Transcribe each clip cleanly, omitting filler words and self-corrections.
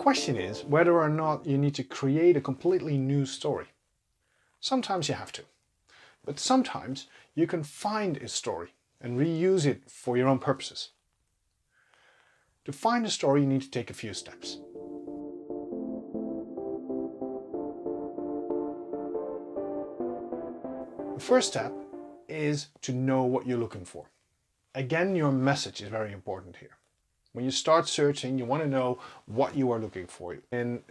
question is whether or not you need to create a completely new story. Sometimes you have to, but sometimes you can find a story and reuse it for your own purposes. To find a story, you need to take a few steps. The first step is to know what you're looking for. Again, your message is very important here. When you start searching, you want to know what you are looking for. And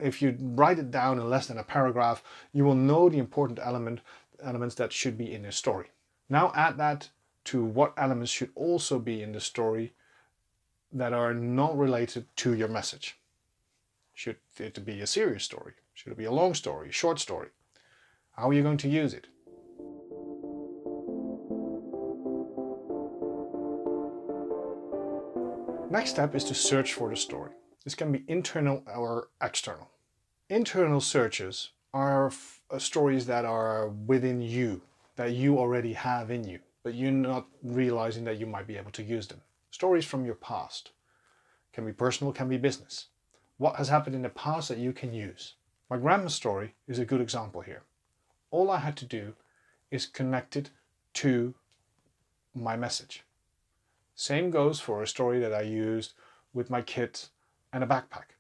if you write it down in less than a paragraph, you will know the important elements that should be in a story. Now add that to what elements should also be in the story that are not related to your message. Should it be a serious story? Should it be a long story, a short story? How are you going to use it? Next step is to search for the story. This can be internal or external. Internal searches are stories that are within you, that you already have in you, but you're not realizing that you might be able to use them. Stories from your past. Can be personal, can be business. What has happened in the past that you can use? My grandma's story is a good example here. All I had to do is connect it to my message. Same goes for a story that I used with my kids and a backpack.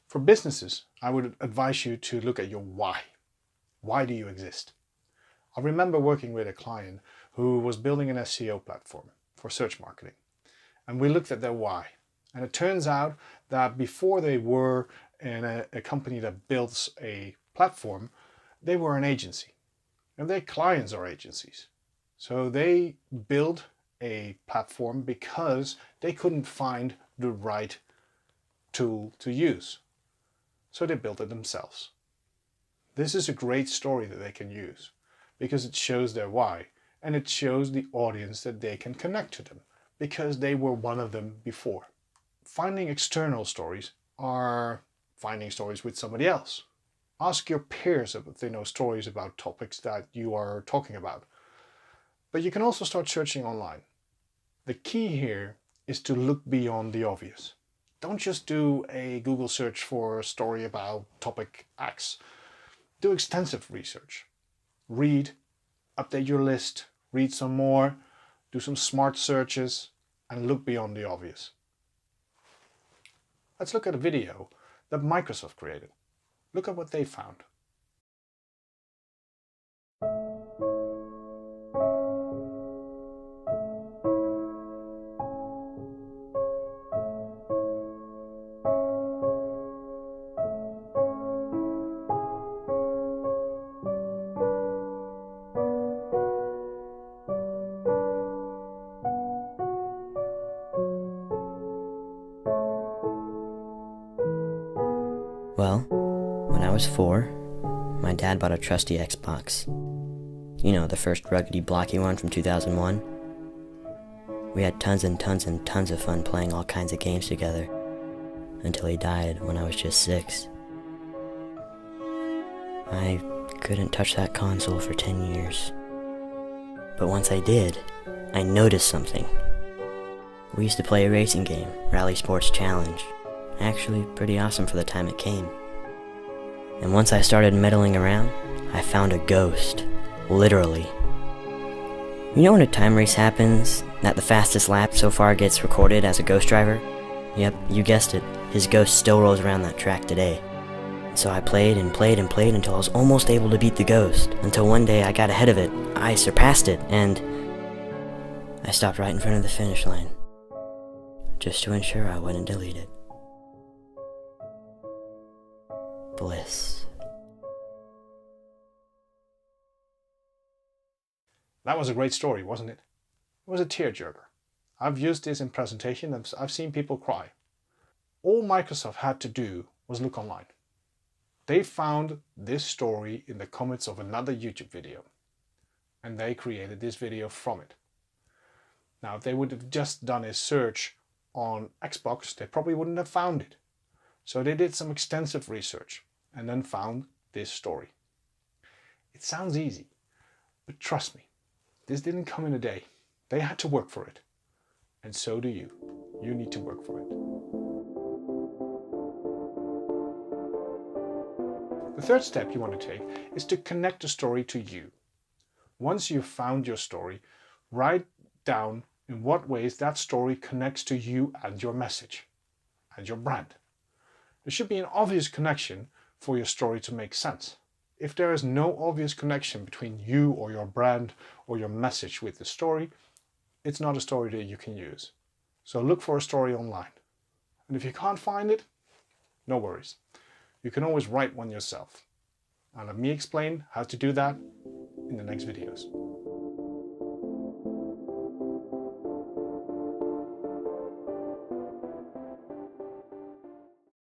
For businesses, I would advise you to look at your why. Why do you exist? I remember working with a client who was building an SEO platform for search marketing. And we looked at their why. And it turns out that before they were in a company that builds a platform, they were an agency. And their clients are agencies. So they build a platform because they couldn't find the right tool to use. So they built it themselves. This is a great story that they can use because it shows their why and it shows the audience that they can connect to them because they were one of them before. Finding external stories are finding stories with somebody else. Ask your peers if they know stories about topics that you are talking about. But you can also start searching online. The key here is to look beyond the obvious. Don't just do a Google search for a story about topic X. Do extensive research. Read, update your list, read some more, do some smart searches, and look beyond the obvious. Let's look at a video that Microsoft created. Look at what they found. Well, when I was 4, my dad bought a trusty Xbox. You know, the first ruggedy blocky one from 2001. We had tons and tons and tons of fun playing all kinds of games together, until he died when I was just 6. I couldn't touch that console for 10 years. But once I did, I noticed something. We used to play a racing game, Rally Sports Challenge. Actually pretty awesome for the time it came. And once I started meddling around, I found a ghost. Literally. You know when a time race happens, that the fastest lap so far gets recorded as a ghost driver? Yep, you guessed it. His ghost still rolls around that track today. So I played and played and played until I was almost able to beat the ghost. Until one day I got ahead of it. I surpassed it, and I stopped right in front of the finish line. Just to ensure I wouldn't delete it. Bliss. That was a great story, wasn't it? It was a tearjerker. I've used this in presentation and I've seen people cry. All Microsoft had to do was look online. They found this story in the comments of another YouTube video and they created this video from it. Now, if they would have just done a search on Xbox, they probably wouldn't have found it. So they did some extensive research and then found this story. It sounds easy, but trust me, this didn't come in a day. They had to work for it. And so do you. You need to work for it. The third step you want to take is to connect the story to you. Once you've found your story, write down in what ways that story connects to you and your message and your brand. There should be an obvious connection for your story to make sense. If there is no obvious connection between you or your brand or your message with the story, it's not a story that you can use. So look for a story online. And if you can't find it, no worries. You can always write one yourself. And let me explain how to do that in the next videos.